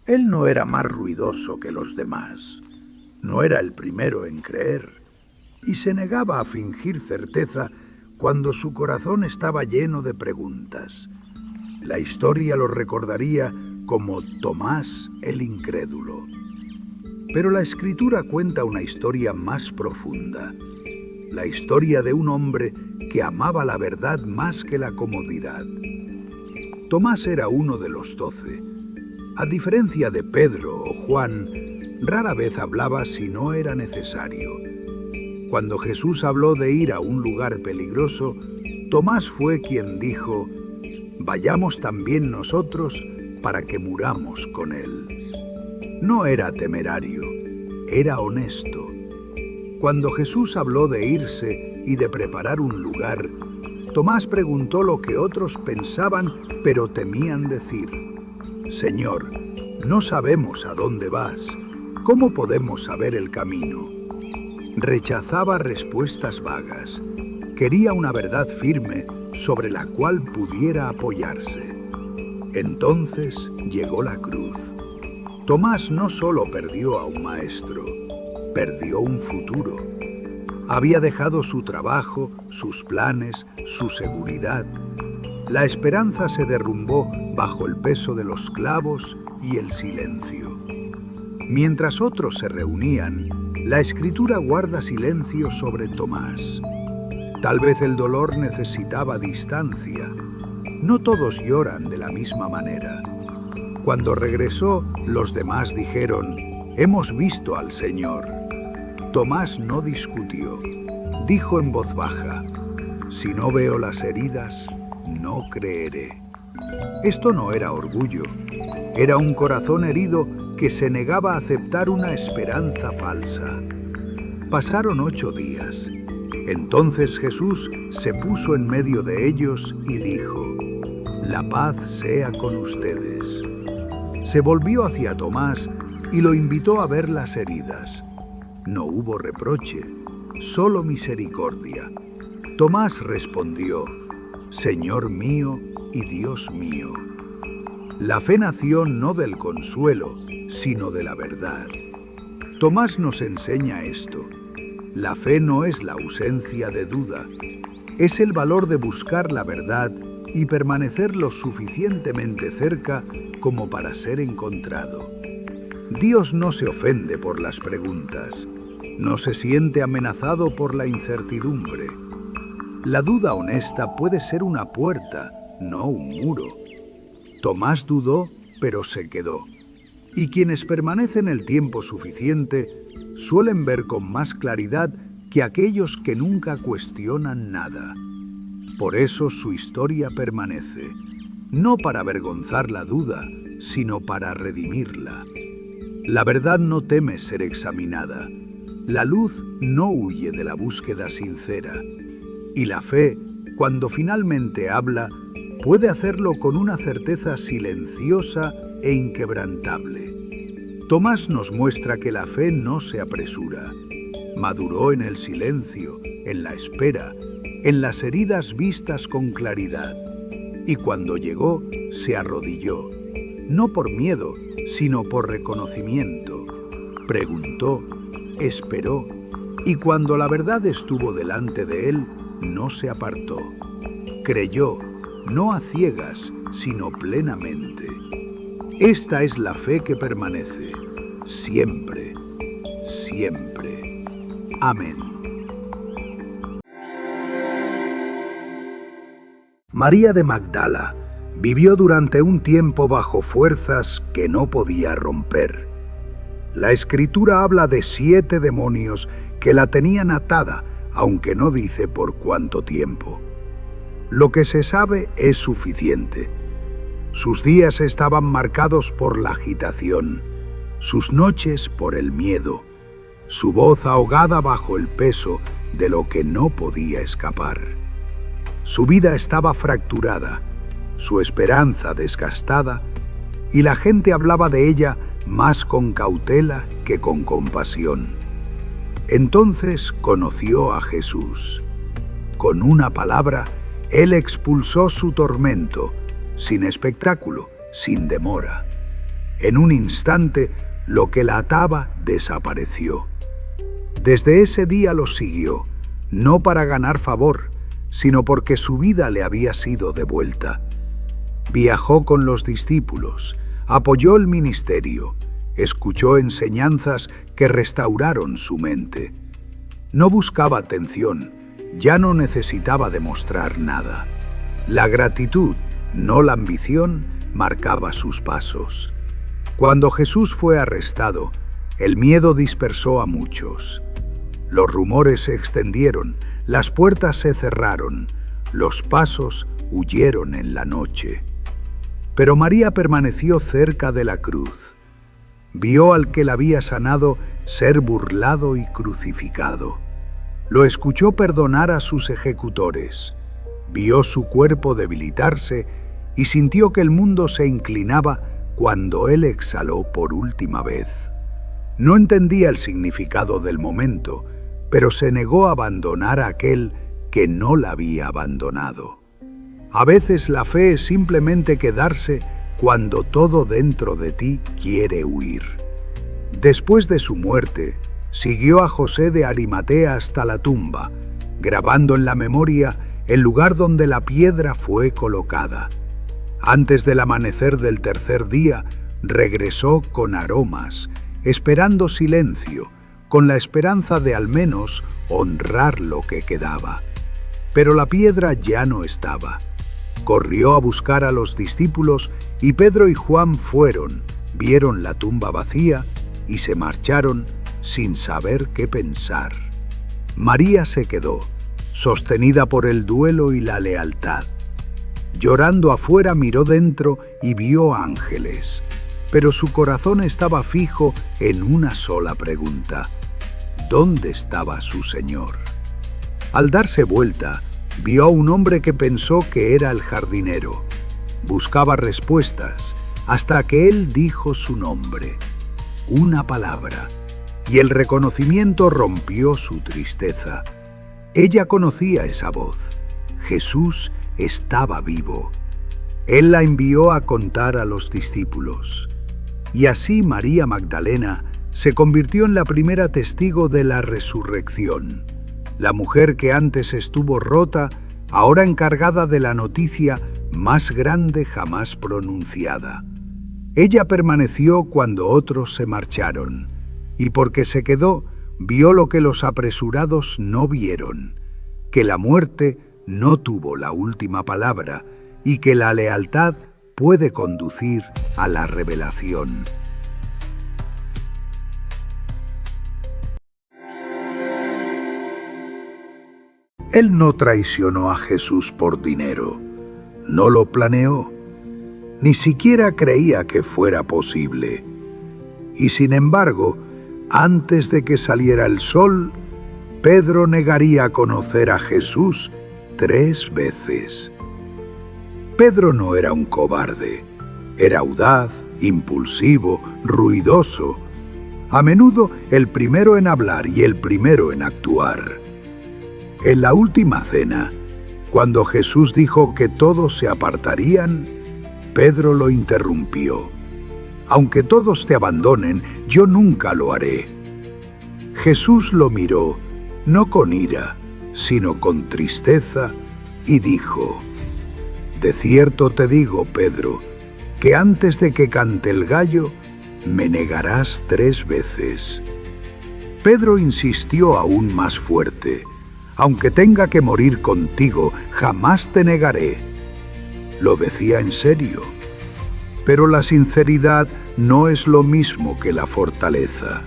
Él no era más ruidoso que los demás, no era el primero en creer, y se negaba a fingir certeza cuando su corazón estaba lleno de preguntas. La historia lo recordaría como Tomás el incrédulo. Pero la Escritura cuenta una historia más profunda, la historia de un hombre que amaba la verdad más que la comodidad. Tomás era uno de los 12. A diferencia de Pedro o Juan, rara vez hablaba si no era necesario. Cuando Jesús habló de ir a un lugar peligroso, Tomás fue quien dijo: «Vayamos también nosotros para que muramos con él». No era temerario, era honesto. Cuando Jesús habló de irse y de preparar un lugar, Tomás preguntó lo que otros pensaban, pero temían decir: «Señor, no sabemos a dónde vas. ¿Cómo podemos saber el camino?». Rechazaba respuestas vagas. Quería una verdad firme sobre la cual pudiera apoyarse. Entonces llegó la cruz. Tomás no solo perdió a un maestro, perdió un futuro. Había dejado su trabajo, sus planes, su seguridad. La esperanza se derrumbó bajo el peso de los clavos y el silencio. Mientras otros se reunían, la Escritura guarda silencio sobre Tomás. Tal vez el dolor necesitaba distancia. No todos lloran de la misma manera. Cuando regresó, los demás dijeron: «Hemos visto al Señor». Tomás no discutió. Dijo en voz baja: «Si no veo las heridas, no creeré». Esto no era orgullo. Era un corazón herido que se negaba a aceptar una esperanza falsa. Pasaron 8 días. Entonces Jesús se puso en medio de ellos y dijo: «La paz sea con ustedes». Se volvió hacia Tomás y lo invitó a ver las heridas. No hubo reproche, solo misericordia. Tomás respondió: «Señor mío y Dios mío». La fe nació no del consuelo, sino de la verdad. Tomás nos enseña esto. La fe no es la ausencia de duda, es el valor de buscar la verdad y permanecer lo suficientemente cerca como para ser encontrado. Dios no se ofende por las preguntas, no se siente amenazado por la incertidumbre. La duda honesta puede ser una puerta, no un muro. Tomás dudó, pero se quedó. Y quienes permanecen el tiempo suficiente suelen ver con más claridad que aquellos que nunca cuestionan nada. Por eso su historia permanece, no para avergonzar la duda, sino para redimirla. La verdad no teme ser examinada. La luz no huye de la búsqueda sincera. Y la fe, cuando finalmente habla, puede hacerlo con una certeza silenciosa e inquebrantable. Tomás nos muestra que la fe no se apresura. Maduró en el silencio, en la espera, en las heridas vistas con claridad. Y cuando llegó, se arrodilló, no por miedo, sino por reconocimiento. Preguntó, esperó, y cuando la verdad estuvo delante de él, no se apartó. Creyó, no a ciegas, sino plenamente. Esta es la fe que permanece, siempre, siempre. Amén. María de Magdala vivió durante un tiempo bajo fuerzas que no podía romper. La Escritura habla de 7 demonios que la tenían atada, aunque no dice por cuánto tiempo. Lo que se sabe es suficiente. Sus días estaban marcados por la agitación, sus noches por el miedo, su voz ahogada bajo el peso de lo que no podía escapar. Su vida estaba fracturada, su esperanza desgastada, y la gente hablaba de ella más con cautela que con compasión. Entonces conoció a Jesús. Con una palabra, Él expulsó su tormento, sin espectáculo, sin demora. En un instante, lo que la ataba desapareció. Desde ese día los siguió, no para ganar favor, sino porque su vida le había sido devuelta. Viajó con los discípulos, apoyó el ministerio, escuchó enseñanzas que restauraron su mente. No buscaba atención, ya no necesitaba demostrar nada. La gratitud, no la ambición, marcaba sus pasos. Cuando Jesús fue arrestado, el miedo dispersó a muchos. Los rumores se extendieron, las puertas se cerraron, los pasos huyeron en la noche. Pero María permaneció cerca de la cruz. Vio al que la había sanado ser burlado y crucificado. Lo escuchó perdonar a sus ejecutores. Vio su cuerpo debilitarse y sintió que el mundo se inclinaba cuando él exhaló por última vez. No entendía el significado del momento, pero se negó a abandonar a aquel que no la había abandonado. A veces la fe es simplemente quedarse cuando todo dentro de ti quiere huir. Después de su muerte, siguió a José de Arimatea hasta la tumba, grabando en la memoria el lugar donde la piedra fue colocada. Antes del amanecer del tercer día, regresó con aromas, esperando silencio, con la esperanza de al menos honrar lo que quedaba. Pero la piedra ya no estaba. Corrió a buscar a los discípulos y Pedro y Juan fueron, vieron la tumba vacía y se marcharon sin saber qué pensar. María se quedó, sostenida por el duelo y la lealtad. Llorando afuera miró dentro y vio ángeles, pero su corazón estaba fijo en una sola pregunta: ¿dónde estaba su Señor? Al darse vuelta, vio a un hombre que pensó que era el jardinero. Buscaba respuestas hasta que él dijo su nombre, una palabra, y el reconocimiento rompió su tristeza. Ella conocía esa voz. Jesús estaba vivo. Él la envió a contar a los discípulos. Y así María Magdalena se convirtió en la primera testigo de la resurrección. La mujer que antes estuvo rota, ahora encargada de la noticia más grande jamás pronunciada. Ella permaneció cuando otros se marcharon, y porque se quedó, vio lo que los apresurados no vieron, que la muerte no tuvo la última palabra y que la lealtad puede conducir a la revelación. Él no traicionó a Jesús por dinero, no lo planeó, ni siquiera creía que fuera posible. Y sin embargo, antes de que saliera el sol, Pedro negaría conocer a Jesús 3 veces. Pedro no era un cobarde, era audaz, impulsivo, ruidoso, a menudo el primero en hablar y el primero en actuar. En la última cena, cuando Jesús dijo que todos se apartarían, Pedro lo interrumpió. Aunque todos te abandonen, yo nunca lo haré. Jesús lo miró, no con ira, sino con tristeza, y dijo: de cierto te digo, Pedro, que antes de que cante el gallo, me negarás 3 veces. Pedro insistió aún más fuerte: aunque tenga que morir contigo, jamás te negaré. Lo decía en serio. Pero la sinceridad no es lo mismo que la fortaleza.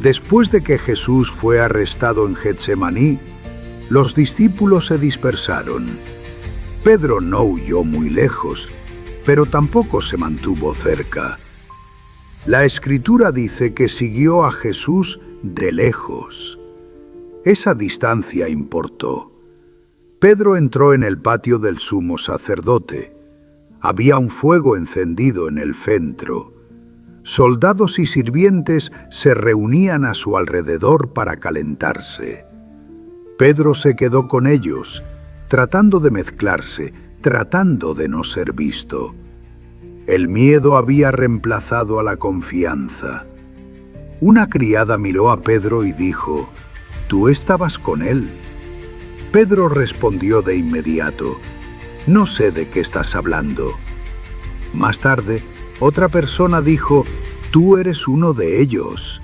Después de que Jesús fue arrestado en Getsemaní, los discípulos se dispersaron. Pedro no huyó muy lejos, pero tampoco se mantuvo cerca. La Escritura dice que siguió a Jesús de lejos. Esa distancia importó. Pedro entró en el patio del sumo sacerdote. Había un fuego encendido en el centro. Soldados y sirvientes se reunían a su alrededor para calentarse. Pedro se quedó con ellos, tratando de mezclarse, tratando de no ser visto. El miedo había reemplazado a la confianza. Una criada miró a Pedro y dijo: «Tú estabas con él». Pedro respondió de inmediato: «No sé de qué estás hablando». Más tarde, otra persona dijo: «Tú eres uno de ellos».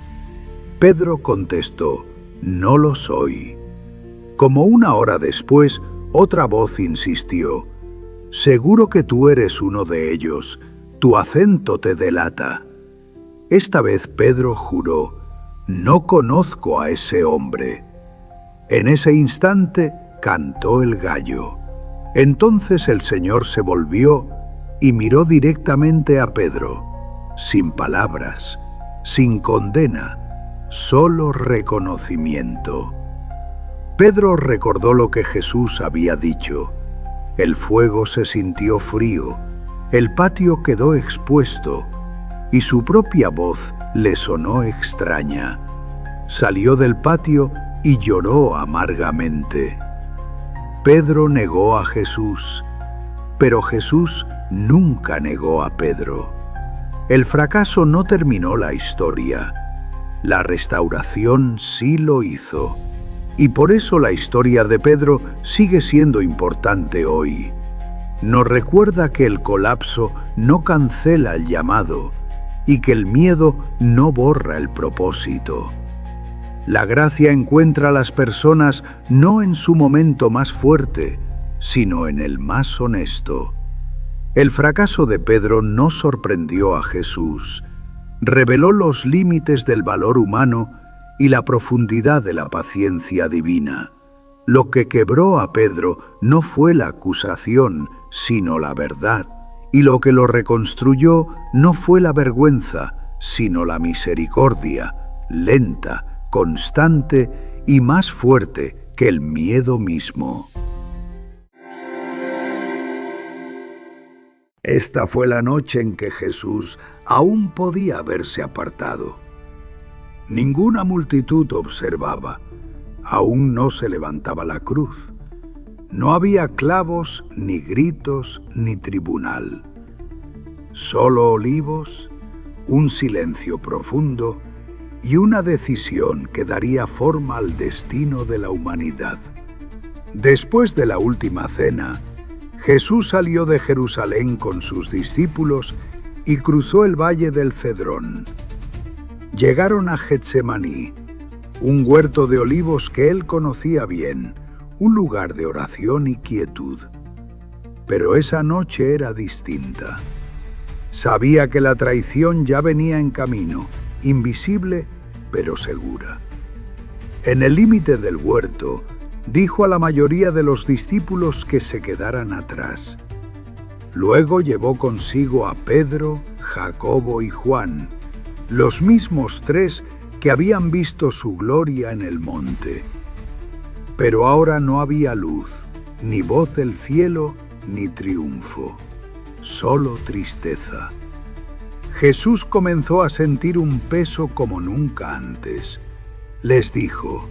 Pedro contestó: «No lo soy». Como una hora después, otra voz insistió: «Seguro que tú eres uno de ellos, tu acento te delata». Esta vez Pedro juró: «No conozco a ese hombre». En ese instante cantó el gallo. Entonces el Señor se volvió y miró directamente a Pedro, sin palabras, sin condena, solo reconocimiento. Pedro recordó lo que Jesús había dicho. El fuego se sintió frío, el patio quedó expuesto y su propia voz le sonó extraña. Salió del patio y lloró amargamente. Pedro negó a Jesús, pero Jesús nunca negó a Pedro. El fracaso no terminó la historia. La restauración sí lo hizo. Y por eso la historia de Pedro sigue siendo importante hoy. Nos recuerda que el colapso no cancela el llamado y que el miedo no borra el propósito. La gracia encuentra a las personas no en su momento más fuerte, sino en el más honesto. El fracaso de Pedro no sorprendió a Jesús. Reveló los límites del valor humano y la profundidad de la paciencia divina. Lo que quebró a Pedro no fue la acusación, sino la verdad. Y lo que lo reconstruyó no fue la vergüenza, sino la misericordia, lenta, constante y más fuerte que el miedo mismo. Esta fue la noche en que Jesús aún podía haberse apartado. Ninguna multitud observaba. Aún no se levantaba la cruz. No había clavos, ni gritos, ni tribunal. Solo olivos, un silencio profundo y una decisión que daría forma al destino de la humanidad. Después de la última cena, Jesús salió de Jerusalén con sus discípulos y cruzó el valle del Cedrón. Llegaron a Getsemaní, un huerto de olivos que él conocía bien, un lugar de oración y quietud. Pero esa noche era distinta. Sabía que la traición ya venía en camino, invisible pero segura. En el límite del huerto, dijo a la mayoría de los discípulos que se quedaran atrás. Luego llevó consigo a Pedro, Jacobo y Juan, los mismos tres que habían visto su gloria en el monte. Pero ahora no había luz, ni voz del cielo, ni triunfo, solo tristeza. Jesús comenzó a sentir un peso como nunca antes. Les dijo: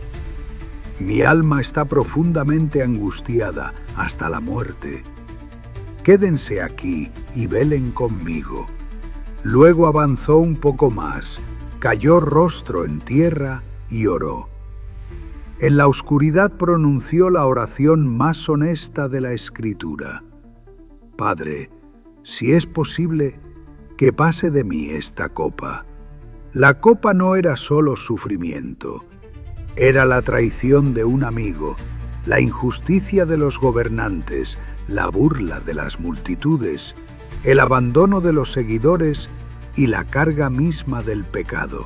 «Mi alma está profundamente angustiada hasta la muerte. Quédense aquí y velen conmigo». Luego avanzó un poco más, cayó rostro en tierra y oró. En la oscuridad pronunció la oración más honesta de la Escritura: «Padre, si es posible, que pase de mí esta copa». La copa no era solo sufrimiento, era la traición de un amigo, la injusticia de los gobernantes, la burla de las multitudes, el abandono de los seguidores y la carga misma del pecado.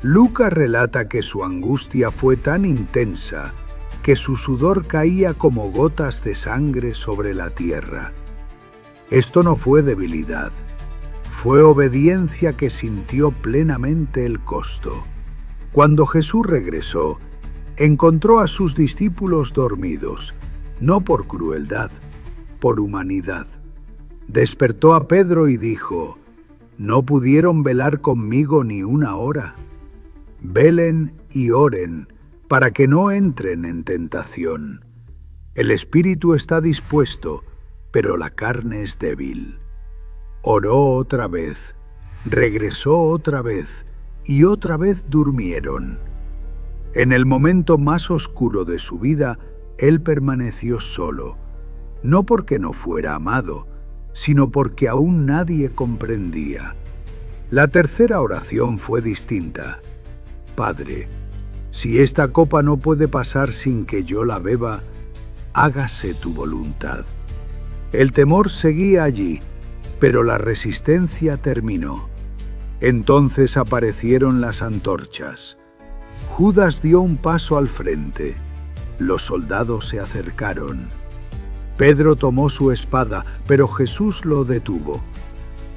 Lucas relata que su angustia fue tan intensa que su sudor caía como gotas de sangre sobre la tierra. Esto no fue debilidad, fue obediencia que sintió plenamente el costo. Cuando Jesús regresó, encontró a sus discípulos dormidos, no por crueldad, por humanidad. Despertó a Pedro y dijo: «¿No pudieron velar conmigo ni una hora? Velen y oren para que no entren en tentación. El espíritu está dispuesto, pero la carne es débil». Oró otra vez, regresó otra vez y otra vez durmieron. En el momento más oscuro de su vida, él permaneció solo, no porque no fuera amado, sino porque aún nadie comprendía. La tercera oración fue distinta. Padre, si esta copa no puede pasar sin que yo la beba, hágase tu voluntad. El temor seguía allí, pero la resistencia terminó. Entonces aparecieron las antorchas. Judas dio un paso al frente. Los soldados se acercaron. Pedro tomó su espada, pero Jesús lo detuvo.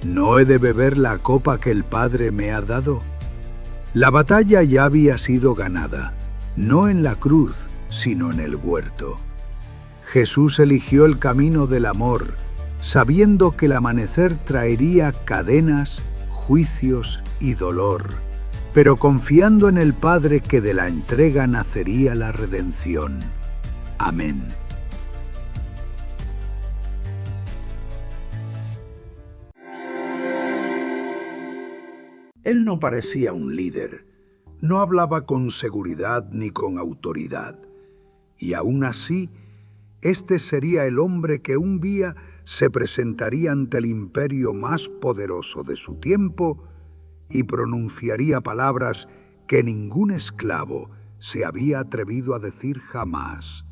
¿No he de beber la copa que el Padre me ha dado? La batalla ya había sido ganada, no en la cruz, sino en el huerto. Jesús eligió el camino del amor, sabiendo que el amanecer traería cadenas, juicios y dolor, pero confiando en el Padre que de la entrega nacería la redención. Amén. Él no parecía un líder, no hablaba con seguridad ni con autoridad, y aún así, este sería el hombre que un día se presentaría ante el imperio más poderoso de su tiempo y pronunciaría palabras que ningún esclavo se había atrevido a decir jamás.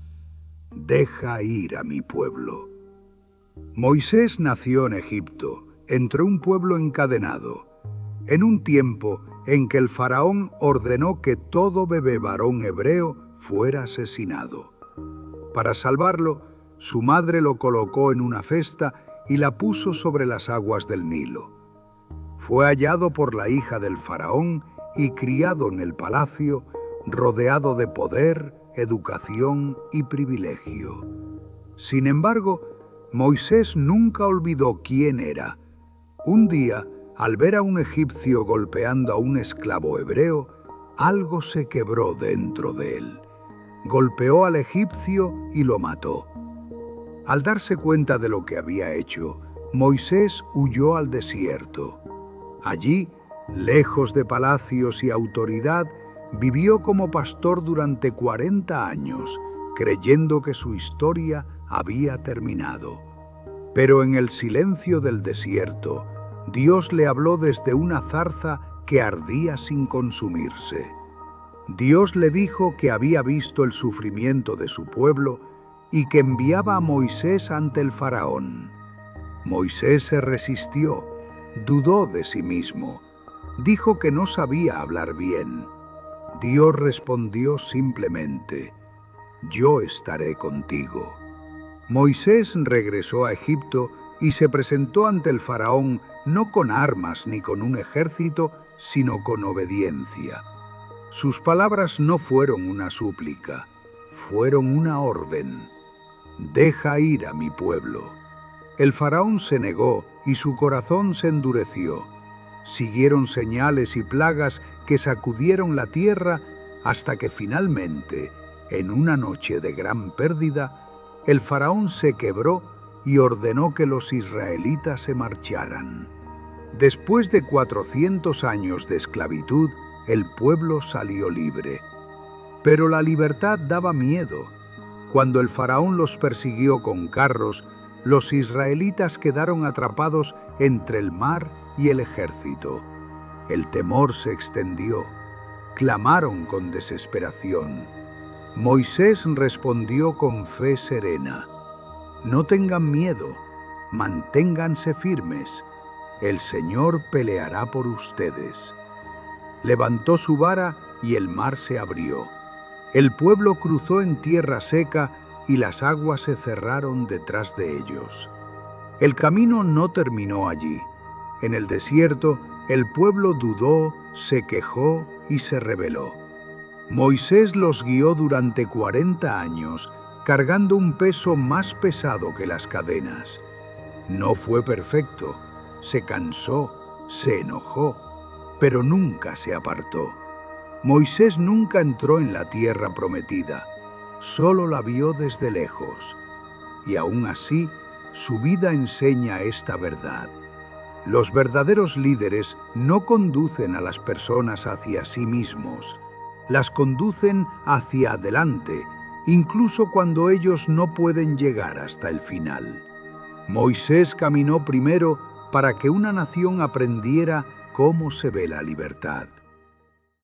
Deja ir a mi pueblo. Moisés nació en Egipto, entre un pueblo encadenado, en un tiempo en que el faraón ordenó que todo bebé varón hebreo fuera asesinado. Para salvarlo, su madre lo colocó en una cesta y la puso sobre las aguas del Nilo. Fue hallado por la hija del faraón y criado en el palacio, rodeado de poder, educación y privilegio. Sin embargo, Moisés nunca olvidó quién era. Un día, al ver a un egipcio golpeando a un esclavo hebreo, algo se quebró dentro de él. Golpeó al egipcio y lo mató. Al darse cuenta de lo que había hecho, Moisés huyó al desierto. Allí, lejos de palacios y autoridad, vivió como pastor durante 40 años, creyendo que su historia había terminado. Pero en el silencio del desierto, Dios le habló desde una zarza que ardía sin consumirse. Dios le dijo que había visto el sufrimiento de su pueblo y que enviaba a Moisés ante el faraón. Moisés se resistió, dudó de sí mismo, dijo que no sabía hablar bien. Dios respondió simplemente: yo estaré contigo. Moisés regresó a Egipto y se presentó ante el faraón no con armas ni con un ejército, sino con obediencia. Sus palabras no fueron una súplica, fueron una orden. Deja ir a mi pueblo. El faraón se negó y su corazón se endureció. Siguieron señales y plagas que sacudieron la tierra hasta que finalmente, en una noche de gran pérdida, el faraón se quebró y ordenó que los israelitas se marcharan. Después de 400 años de esclavitud, el pueblo salió libre. Pero la libertad daba miedo. Cuando el faraón los persiguió con carros, los israelitas quedaron atrapados entre el mar y el ejército. El temor se extendió. Clamaron con desesperación. Moisés respondió con fe serena: no tengan miedo, manténganse firmes. El Señor peleará por ustedes. Levantó su vara y el mar se abrió. El pueblo cruzó en tierra seca y las aguas se cerraron detrás de ellos. El camino no terminó allí. En el desierto, el pueblo dudó, se quejó y se rebeló. Moisés los guió durante 40 años, cargando un peso más pesado que las cadenas. No fue perfecto, se cansó, se enojó, pero nunca se apartó. Moisés nunca entró en la tierra prometida, solo la vio desde lejos. Y aún así, su vida enseña esta verdad: Los verdaderos líderes no conducen a las personas hacia sí mismos, las conducen hacia adelante, incluso cuando ellos no pueden llegar hasta el final. Moisés caminó primero para que una nación aprendiera cómo se ve la libertad.